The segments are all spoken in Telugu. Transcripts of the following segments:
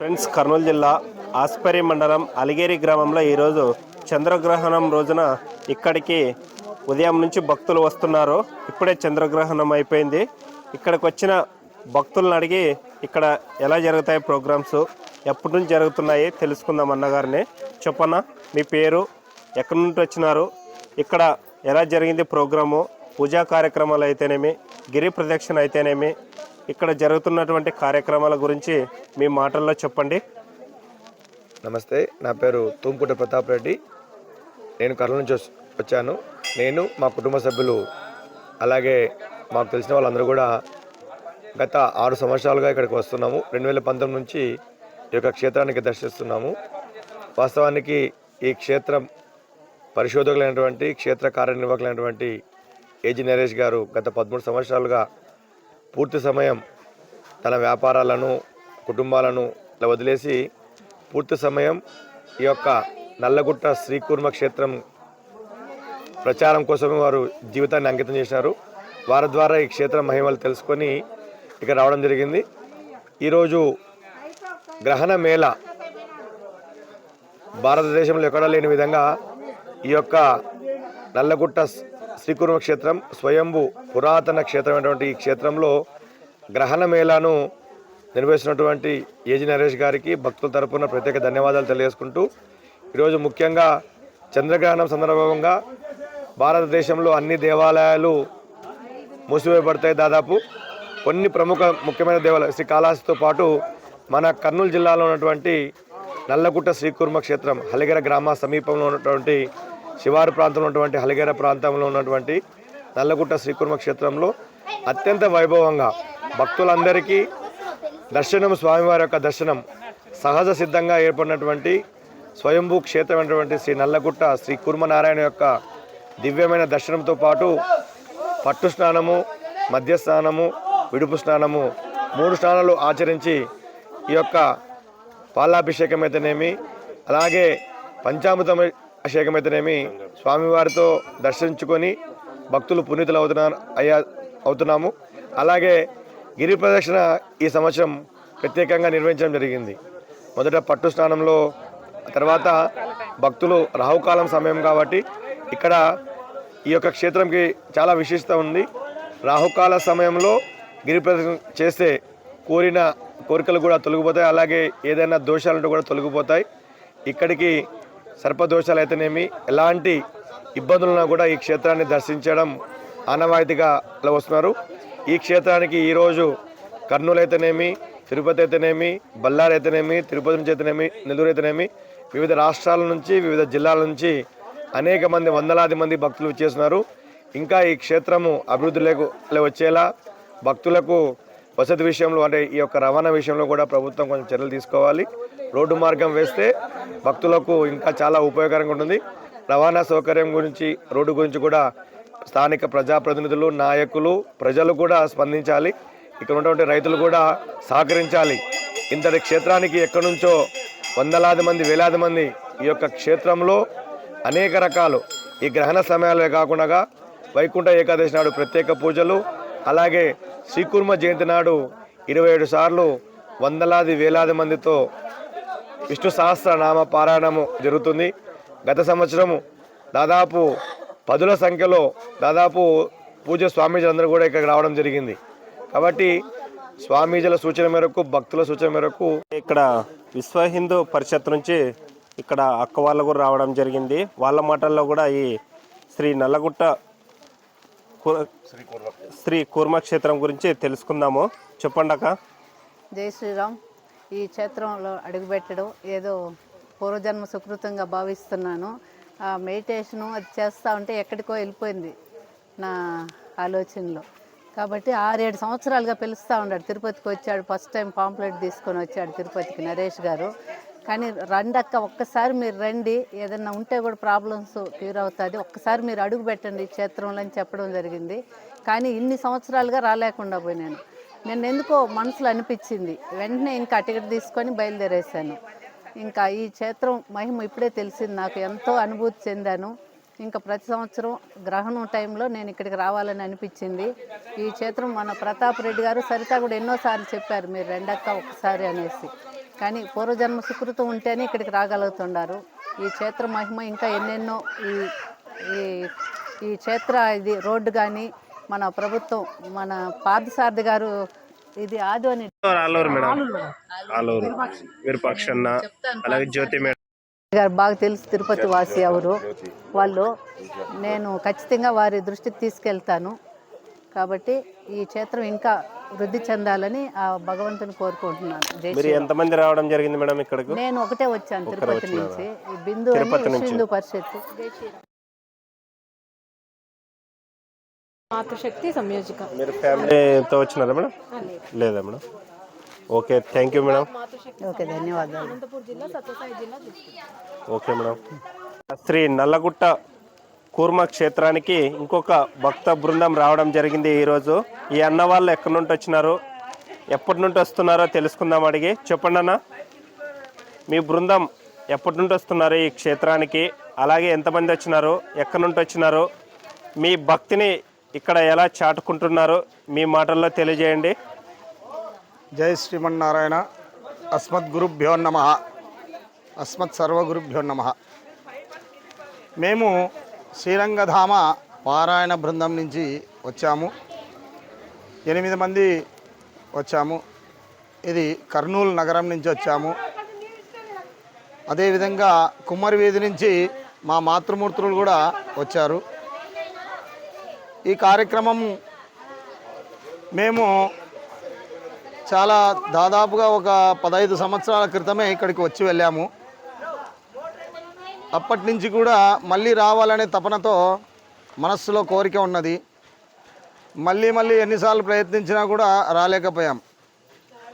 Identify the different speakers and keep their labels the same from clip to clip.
Speaker 1: ఫ్రెండ్స్, కర్నూలు జిల్లా ఆస్పరి మండలం అలిగేరి గ్రామంలో ఈరోజు చంద్రగ్రహణం రోజున ఇక్కడికి ఉదయం నుంచి భక్తులు వస్తున్నారు. ఇప్పుడే చంద్రగ్రహణం అయిపోయింది. ఇక్కడికి వచ్చిన భక్తులను అడిగి ఇక్కడ ఎలా జరుగుతాయి ప్రోగ్రామ్స్, ఎప్పటి నుంచి జరుగుతున్నాయి తెలుసుకుందాం. అన్నగారిని చెప్పన్నా, మీ పేరు, ఎక్కడి నుండి వచ్చినారు, ఇక్కడ ఎలా జరిగింది ప్రోగ్రాము, పూజా కార్యక్రమాలు అయితేనేమి, గిరి ప్రదక్షిణ అయితేనేమి, ఇక్కడ జరుగుతున్నటువంటి కార్యక్రమాల గురించి మీ మాటల్లో చెప్పండి.
Speaker 2: నమస్తే, నా పేరు తూంపుట ప్రతాప్ రెడ్డి. నేను కర్నూలు నుంచి వచ్చాను. నేను, మా కుటుంబ సభ్యులు, అలాగే మాకు తెలిసిన వాళ్ళందరూ కూడా గత 6 సంవత్సరాలుగా ఇక్కడికి వస్తున్నాము. 2019 నుంచి ఈ యొక్క క్షేత్రానికి దర్శిస్తున్నాము. వాస్తవానికి ఈ క్షేత్రం పరిశోధకులైనటువంటి, క్షేత్ర కార్యనిర్వాహకులైనటువంటి ఏజీ నరేష్ గారు గత 13 సంవత్సరాలుగా పూర్తి సమయం తన వ్యాపారాలను, కుటుంబాలను ఇలా వదిలేసి పూర్తి సమయం ఈ యొక్క నల్లగుట్ట శ్రీకూర్మ క్షేత్రం ప్రచారం కోసమే వారు జీవితాన్ని అంకితం చేశారు. వారి ద్వారా ఈ క్షేత్ర మహిమలు తెలుసుకొని ఇక్కడ రావడం జరిగింది. ఈరోజు గ్రహణ మేళ భారతదేశంలో ఎక్కడా లేని విధంగా ఈ యొక్క నల్లగుట్ట శ్రీకూర్మ క్షేత్రం స్వయంభూ పురాతన క్షేత్రమైనటువంటి ఈ క్షేత్రంలో గ్రహణ మేళాను నిర్వహిస్తున్నటువంటి ఏజీ నరేష్ గారికి భక్తుల తరపున ప్రత్యేక ధన్యవాదాలు తెలియజేసుకుంటూ, ఈరోజు ముఖ్యంగా చంద్రగ్రహణం సందర్భంగా భారతదేశంలో అన్ని దేవాలయాలు మూసివేయబడతాయి. దాదాపు కొన్ని ముఖ్యమైన దేవాలయాలు శ్రీకాళహస్తితో పాటు మన కర్నూలు జిల్లాలో ఉన్నటువంటి నల్లగుట్ట శ్రీకూర్మ క్షేత్రం హలిగెర గ్రామ సమీపంలో ఉన్నటువంటి శివారు ప్రాంతంలో ఉన్నటువంటి హలిగెర ప్రాంతంలో ఉన్నటువంటి నల్లగుట్ట శ్రీకూర్మ క్షేత్రంలో అత్యంత వైభవంగా భక్తులందరికీ దర్శనం, స్వామివారి యొక్క దర్శనం సహజ సిద్ధంగా ఏర్పడినటువంటి స్వయంభూ క్షేత్రమైనటువంటి శ్రీ నల్లగుట్ట శ్రీ కూర్మనారాయణ యొక్క దివ్యమైన దర్శనంతో పాటు పట్టు స్నానము, మధ్య స్నానము, విడుపు స్నానము 3 స్నానాలు ఆచరించి ఈ యొక్క పాలాభిషేకం అయితేనేమి, అలాగే పంచామృతం అభిషేకం అయితేనేమి స్వామివారితో దర్శించుకొని భక్తులు పునీతులు అవుతున్నాము. అలాగే గిరి ప్రదక్షిణ ఈ సంవత్సరం ప్రత్యేకంగా నిర్వహించడం జరిగింది. మొదట పట్టు స్నానంలో, తర్వాత భక్తులు రాహుకాలం సమయం కాబట్టి ఇక్కడ ఈ యొక్క క్షేత్రంకి చాలా విశిష్టత ఉంది. రాహుకాల సమయంలో గిరి ప్రదక్షిణ చేస్తే కోరికలు కూడా తొలగిపోతాయి, అలాగే ఏదైనా దోషాలుంటే కూడా తొలగిపోతాయి. ఇక్కడికి సర్పదోషాలు అయితేనేమి, ఎలాంటి ఇబ్బందులున్నా కూడా ఈ క్షేత్రాన్ని దర్శించడం ఆనవాయితీగా వస్తున్నారు. ఈ క్షేత్రానికి ఈరోజు కర్నూలు అయితేనేమి, తిరుపతి అయితేనేమి, బళ్ళారి అయితేనేమి, తిరుపతి నుంచి అయితేనేమి, నెల్లూరు అయితేనేమి, వివిధ రాష్ట్రాల నుంచి, వివిధ జిల్లాల నుంచి అనేక మంది, వందలాది మంది భక్తులు చేస్తున్నారు. ఇంకా ఈ క్షేత్రము అభివృద్ధిలోకి వచ్చేలా భక్తులకు వసతి విషయంలో, అంటే ఈ యొక్క రవాణా విషయంలో కూడా ప్రభుత్వం కొంచెం చర్యలు తీసుకోవాలి. రోడ్డు మార్గం వేస్తే భక్తులకు ఇంకా చాలా ఉపయోగకరంగా ఉంటుంది. రవాణా సౌకర్యం గురించి, రోడ్డు గురించి కూడా స్థానిక ప్రజాప్రతినిధులు, నాయకులు, ప్రజలు కూడా స్పందించాలి. ఇక్కడ ఉన్నటువంటి రైతులు కూడా సహకరించాలి. ఇంతటి క్షేత్రానికి ఎక్కడి నుంచో వందలాది మంది, వేలాది మంది ఈ యొక్క క్షేత్రంలో అనేక రకాలు ఈ గ్రహణ సమయాలే కాకుండా వైకుంఠ ఏకాదశి నాడు ప్రత్యేక పూజలు, అలాగే శ్రీకూర్మ జయంతి నాడు 27 సార్లు వందలాది, వేలాది మందితో విష్ణు సహస్రనామ పారాయణము జరుగుతుంది. గత సంవత్సరము దాదాపు 10ల సంఖ్యలో దాదాపు పూజ స్వామీజీలందరూ కూడా ఇక్కడికి రావడం జరిగింది. కాబట్టి స్వామీజీల సూచన మేరకు, భక్తుల సూచన మేరకు
Speaker 1: ఇక్కడ విశ్వ హిందూ పరిషత్ నుంచి ఇక్కడ అక్క వాళ్ళు కూడా రావడం జరిగింది. వాళ్ళ మాటల్లో కూడా ఈ శ్రీ నల్లగుట్ట శ్రీ కూర్మ క్షేత్రం గురించి తెలుసుకుందాము. చెప్పండి అక్క.
Speaker 3: జై శ్రీరామ్. ఈ క్షేత్రంలో అడుగుపెట్టడం ఏదో పూర్వజన్మ సుకృతంగా భావిస్తున్నాను. ఆ మెడిటేషను అది చేస్తూ ఉంటే ఎక్కడికో వెళ్ళిపోయింది నా ఆలోచనలో. కాబట్టి 6-7 సంవత్సరాలుగా పిలుస్తూ ఉన్నాడు. తిరుపతికి వచ్చాడు, ఫస్ట్ టైం పాంప్లెట్ తీసుకొని వచ్చాడు తిరుపతికి నరేష్ గారు. కానీ రండక్క, ఒక్కసారి మీరు రండి, ఏదన్నా ఉంటే కూడా ప్రాబ్లమ్స్ క్లియర్ అవుతుంది, ఒక్కసారి మీరు అడుగు పెట్టండి క్షేత్రంలో అని చెప్పడం జరిగింది. కానీ ఇన్ని సంవత్సరాలుగా రాలేకుండా పోయినాను. నేను ఎందుకో మనసులో అనిపించింది, వెంటనే ఇంకా టికెట్ తీసుకొని బయలుదేరేశాను. ఇంకా ఈ క్షేత్రం మహిమ ఇప్పుడే తెలిసింది నాకు, ఎంతో అనుభూతి చెందాను. ఇంకా ప్రతి సంవత్సరం గ్రహణం టైంలో నేను ఇక్కడికి రావాలని అనిపించింది. ఈ క్షేత్రం మన ప్రతాప్ రెడ్డి గారు, సరిత కూడా ఎన్నోసార్లు చెప్పారు, మీరు రెండక్క ఒక్కసారి అనేసి. కానీ పూర్వజన్మ సుకృతం ఉంటేనే ఇక్కడికి రాగలుగుతున్నారు. ఈ క్షేత్ర మహిమ ఇంకా ఎన్నెన్నో ఈ ఈ ఈ క్షేత్ర ఇది రోడ్డు కానీ మన ప్రభుత్వం మన పార్థసారథి గారు ఇది ఆదోని
Speaker 1: ఆలూరు మేడం, ఆలూరు విరూపాక్ష అన్న, అలాగే జ్యోతి మేడం
Speaker 3: గారు బాగా తెలుసు, తిరుపతి వాసి ఎవరు వాళ్ళు. నేను ఖచ్చితంగా వారి దృష్టికి తీసుకెళ్తాను. కాబట్టి ఈ క్షేత్రం ఇంకా వృద్ధి చెందాలని ఆ భగవంతుని కోరుకుంటున్నాను.
Speaker 1: మీరు ఎంతమంది రావడం జరిగింది మేడం ఇక్కడకు?
Speaker 3: నేను ఒకటే వచ్చాను తిరుపతి నుంచి, ఈ బిందు అని హిందూ పరిషత్.
Speaker 4: మాతృశక్తి సంయోజిక.
Speaker 1: మీరు ఫ్యామిలీతో వచ్చినారా మేడం? లేదా madam? Okay, thank you madam.
Speaker 3: Okay, ధన్యవాదాలు.
Speaker 4: అనంతపురం జిల్లా, సత్యసాయి జిల్లా.
Speaker 1: Okay madam. శ్రీ నల్లగుట్ట కూర్మ క్షేత్రానికి ఇంకొక భక్త బృందం రావడం జరిగింది ఈరోజు. ఈ అన్న వాళ్ళు ఎక్కడి నుండి వచ్చినారు, ఎప్పటి నుండి వస్తున్నారో తెలుసుకుందాం. అడిగి చెప్పండి అన్న, మీ బృందం ఎప్పటి నుండి వస్తున్నారు ఈ క్షేత్రానికి, అలాగే ఎంతమంది వచ్చినారు, ఎక్కడి నుండి వచ్చినారు, మీ భక్తిని ఇక్కడ ఎలా చాటుకుంటున్నారు, మీ మాటల్లో తెలియజేయండి.
Speaker 5: జై శ్రీమన్నారాయణ. అస్మద్ గురుభ్యో నమః. అస్మత్ సర్వగురుభ్యో నమః. మేము శ్రీరంగధామ పారాయణ బృందం నుంచి వచ్చాము. 8 మంది వచ్చాము. ఇది కర్నూలు నగరం నుంచి వచ్చాము. అదేవిధంగా కుమ్మరి వీధి నుంచి మా మాతృమూర్తులు కూడా వచ్చారు. ఈ కార్యక్రమం మేము చాలా దాదాపుగా ఒక 15 సంవత్సరాల క్రితమే ఇక్కడికి వచ్చి వెళ్ళాము. అప్పటి నుంచి కూడా మళ్ళీ రావాలనే తపనతో మనస్సులో కోరిక ఉన్నది. మళ్ళీ ఎన్నిసార్లు ప్రయత్నించినా కూడా రాలేకపోయాం.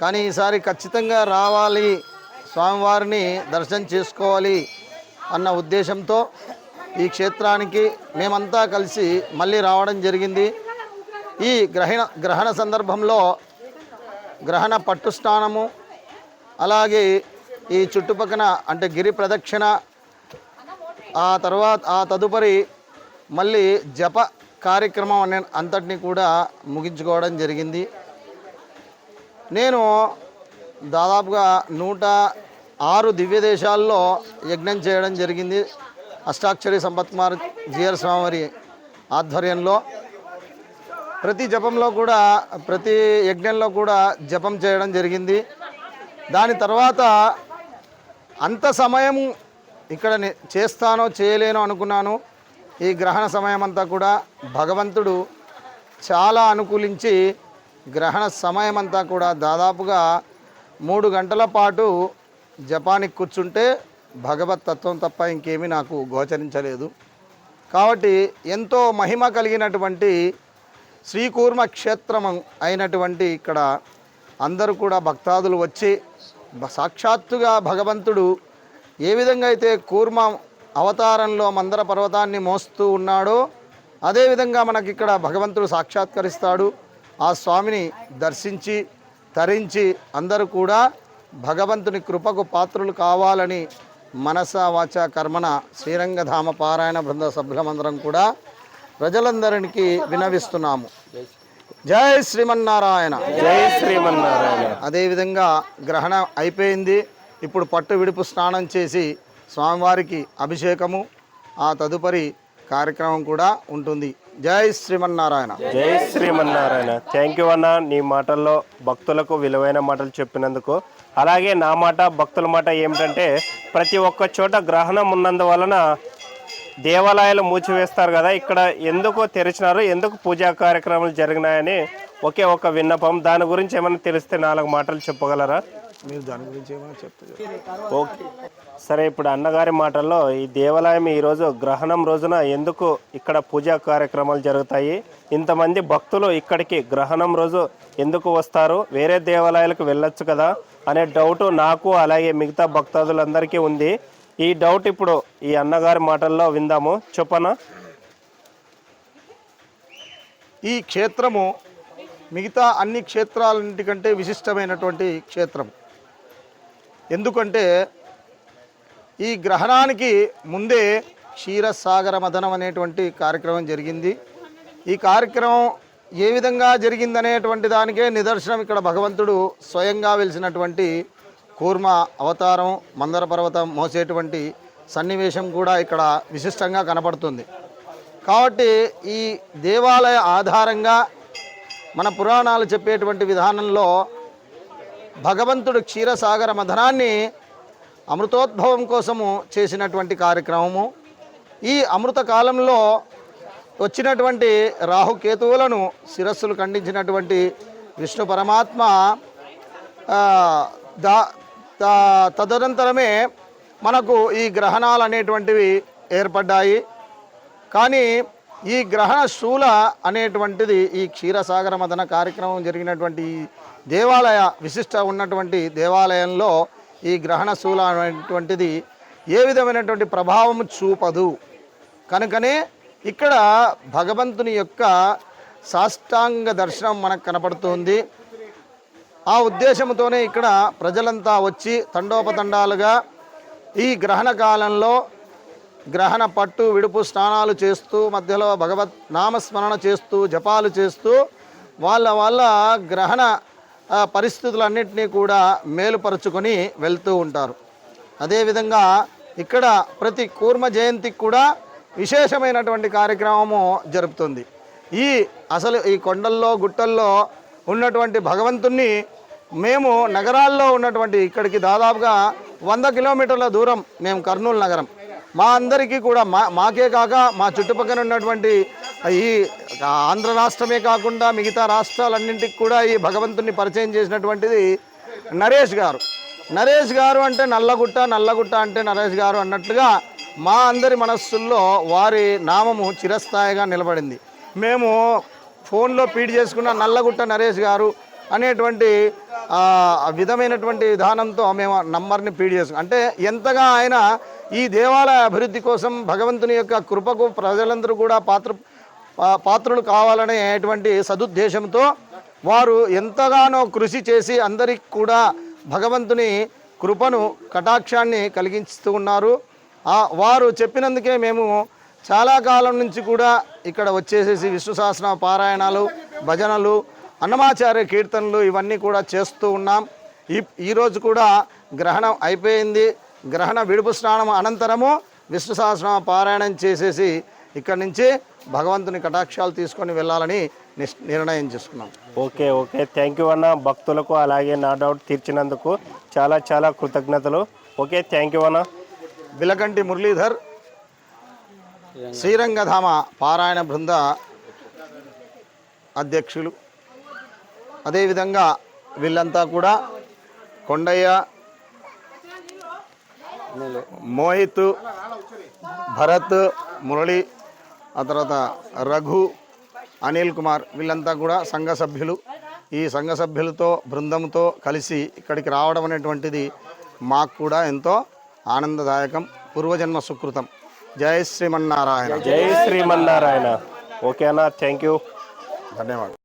Speaker 5: కానీ ఈసారి ఖచ్చితంగా రావాలి, స్వామివారిని దర్శనం చేసుకోవాలి అన్న ఉద్దేశంతో ఈ క్షేత్రానికి మేమంతా కలిసి మళ్ళీ రావడం జరిగింది. ఈ గ్రహణ సందర్భంలో గ్రహణ పట్టు స్నానము, అలాగే ఈ చుట్టుపక్కన అంటే గిరి ప్రదక్షిణ, ఆ తదుపరి మళ్ళీ జప కార్యక్రమం అంతటిని కూడా ముగించుకోవడం జరిగింది. నేను దాదాపుగా 106 దివ్య దేశాల్లో యజ్ఞం చేయడం జరిగింది. అష్టాక్షరి సంపత్కుమార్ జిఆర్ స్వామివారి ఆధ్వర్యంలో ప్రతి జపంలో కూడా, ప్రతి యజ్ఞంలో కూడా జపం చేయడం జరిగింది. దాని తర్వాత అంత సమయము ఇక్కడ చేస్తానో చేయలేనో అనుకున్నాను. ఈ గ్రహణ సమయం అంతా కూడా భగవంతుడు చాలా అనుకూలించి గ్రహణ సమయం అంతా కూడా దాదాపుగా 3 గంటల పాటు జపానికి కూర్చుంటే భగవత్ తత్వం తప్ప ఇంకేమీ నాకు గోచరించలేదు. కాబట్టి ఎంతో మహిమ కలిగినటువంటి శ్రీకూర్మ క్షేత్రం అయినటువంటి ఇక్కడ అందరూ కూడా భక్తాదులు వచ్చి సాక్షాత్తుగా భగవంతుడు ఏ విధంగా అయితే కూర్మ అవతారంలో మందర పర్వతాన్ని మోస్తూ ఉన్నాడో అదేవిధంగా మనకి ఇక్కడ భగవంతుడు సాక్షాత్కరిస్తాడు. ఆ స్వామిని దర్శించి తరించి అందరూ కూడా భగవంతుని కృపకు పాత్రులు కావాలని మనస వాచ కర్మణ శ్రీరంగధామ పారాయణ బృంద సభ్యులందరం కూడా ప్రజలందరికీ వినవిస్తున్నాము. జై శ్రీమన్నారాయణ.
Speaker 1: జై శ్రీమన్నారాయణ.
Speaker 5: అదేవిధంగా గ్రహణం అయిపోయింది. ఇప్పుడు పట్టు విడుపు స్నానం చేసి స్వామివారికి అభిషేకము, ఆ తదుపరి కార్యక్రమం కూడా ఉంటుంది. జై శ్రీమన్నారాయణ.
Speaker 1: జై శ్రీమన్నారాయణ. థ్యాంక్ యూ అన్న, నీ మాటల్లో భక్తులకు విలువైన మాటలు చెప్పినందుకు. అలాగే నా మాట, భక్తుల మాట ఏమిటంటే, ప్రతి ఒక్క చోట గ్రహణం ఉన్నందువలన దేవాలయాలు మూసివేస్తారు కదా, ఇక్కడ ఎందుకు తెరిచినారు, ఎందుకు పూజా కార్యక్రమాలు జరిగినాయని ఒకే ఒక విన్నపం. దాని గురించి ఏమైనా తెలిస్తే 4 మాటలు చెప్పగలరా?
Speaker 5: మీరు దాని గురించి ఏమైనా చెప్తారు?
Speaker 1: ఓకే సరే. ఇప్పుడు అన్నగారి మాటల్లో ఈ దేవాలయం ఈరోజు గ్రహణం రోజున ఎందుకు ఇక్కడ పూజా కార్యక్రమాలు జరుగుతాయి, ఇంతమంది భక్తులు ఇక్కడికి గ్రహణం రోజు ఎందుకు వస్తారు, వేరే దేవాలయాలకు వెళ్ళొచ్చు కదా అనే డౌట్ నాకు అలాగే మిగతా భక్తాదులందరికీ ఉంది. ఈ డౌట్ ఇప్పుడు ఈ అన్నగారి మాటల్లో విందాము. చెప్పనా?
Speaker 5: ఈ క్షేత్రము మిగతా అన్ని క్షేత్రాలన్నిటికంటే విశిష్టమైనటువంటి క్షేత్రం. ఎందుకంటే ఈ గ్రహణానికి ముందే క్షీరసాగర మథనం అనేటువంటి కార్యక్రమం జరిగింది. ఈ కార్యక్రమం ఏ విధంగా జరిగిందనేటువంటి దానికే నిదర్శనం ఇక్కడ భగవంతుడు స్వయంగా వెలిసినటువంటి కూర్మ అవతారం మందర పర్వతం మోసేటువంటి సన్నివేశం కూడా ఇక్కడ విశిష్టంగా కనపడుతుంది. కాబట్టి ఈ దేవాలయ ఆధారంగా మన పురాణాలు చెప్పేటువంటి విధానంలో భగవంతుడు క్షీరసాగర మథనాన్ని అమృతోద్భవం కోసము చేసినటువంటి కార్యక్రమము. ఈ అమృత కాలంలో వచ్చినటువంటి రాహుకేతువులను శిరస్సులు ఖండించినటువంటి విష్ణు పరమాత్మ తదనంతరమే మనకు ఈ గ్రహణాలు అనేటువంటివి ఏర్పడ్డాయి. కానీ ఈ గ్రహణ శూల అనేటువంటిది ఈ క్షీరసాగర మదన కార్యక్రమం జరిగినటువంటి దేవాలయ విశిష్ట ఉన్నటువంటి దేవాలయంలో ఈ గ్రహణ శూల అనేటువంటిది ఏ విధమైనటువంటి ప్రభావం చూపదు. కనుకనే ఇక్కడ భగవంతుని యొక్క సాష్టాంగ దర్శనం మనకు కనపడుతుంది. ఆ ఉద్దేశంతోనే ఇక్కడ ప్రజలంతా వచ్చి తండోపతండాలుగా ఈ గ్రహణ కాలంలో గ్రహణ పట్టు విడుపు స్నానాలు చేస్తూ మధ్యలో భగవత్ నామస్మరణ చేస్తూ జపాలు చేస్తూ వాళ్ళ గ్రహణ పరిస్థితులన్నింటినీ కూడా మేలుపరుచుకొని వెళ్తూ ఉంటారు. అదేవిధంగా ఇక్కడ ప్రతి కూర్మ జయంతికి కూడా విశేషమైనటువంటి కార్యక్రమము జరుపుతుంది. అసలు ఈ కొండల్లో గుట్టల్లో ఉన్నటువంటి భగవంతుణ్ణి మేము నగరాల్లో ఉన్నటువంటి ఇక్కడికి దాదాపుగా 100 కిలోమీటర్ల దూరం మేము కర్నూలు నగరం. మా అందరికీ కూడా మాకే కాక మా చుట్టుపక్కల ఉన్నటువంటి ఈ ఆంధ్ర రాష్ట్రమే కాకుండా మిగతా రాష్ట్రాలన్నింటికి కూడా ఈ భగవంతుని పరిచయం చేసినటువంటిది నరేష్ గారు. నరేష్ గారు అంటే నల్లగుట్ట అంటే నరేష్ గారు అన్నట్లుగా మా అందరి మనస్సుల్లో వారి నామము చిరస్థాయిగా నిలబడింది. మేము ఫోన్లో ఫీడ్ చేసుకున్న నల్లగుట్ట నరేష్ గారు అనేటువంటి విధమైనటువంటి విధానంతో మేము నంబర్ని ఫీడ్ చేసుకున్నాం. అంటే ఎంతగా ఆయన ఈ దేవాలయ అభివృద్ధి కోసం భగవంతుని యొక్క కృపకు ప్రజలందరూ కూడా పాత్రులు కావాలనేటువంటి సదుద్దేశంతో వారు ఎంతగానో కృషి చేసి అందరికి కూడా భగవంతుని కృపను కటాక్షాన్ని కలిగిస్తూ ఉన్నారు. వారు చెప్పినందుకే మేము చాలా కాలం నుంచి కూడా ఇక్కడ వచ్చేసేసి విష్ణు సహస్ర పారాయణాలు, భజనలు, అన్నమాచార్య కీర్తనలు ఇవన్నీ కూడా చేస్తూ ఉన్నాం. ఈరోజు కూడా గ్రహణం అయిపోయింది. గ్రహణ విడుపు స్నానం అనంతరము విష్ణు సహస్ర పారాయణం చేసేసి ఇక్కడి నుంచి భగవంతుని కటాక్షాలు తీసుకొని వెళ్ళాలని నిర్ణయం చేసుకున్నాం.
Speaker 1: ఓకే థ్యాంక్ యూ అన్న. భక్తులకు అలాగే నా డౌట్ తీర్చినందుకు చాలా కృతజ్ఞతలు. ఓకే థ్యాంక్ యూ అన్న.
Speaker 5: బిలకంటి మురళీధర్ శ్రీరంగధామ పారాయణ బృంద అధ్యక్షులు. అదేవిధంగా వీళ్ళంతా కూడా కొండయ్య, మోహిత్, భరత్, మురళి, ఆ తర్వాత రఘు, అనిల్ కుమార్ వీళ్ళంతా కూడా సంఘ సభ్యులు. ఈ సంఘ సభ్యులతో బృందంతో కలిసి ఇక్కడికి రావడం అనేటువంటిది మాకు కూడా ఎంతో ఆనందదాయకం, పూర్వజన్మ సుకృతం. జై శ్రీమన్నారాయణ.
Speaker 1: జై శ్రీమన్నారాయణ. ఓకే అన్న, థ్యాంక్ యూ,
Speaker 5: ధన్యవాదాలు.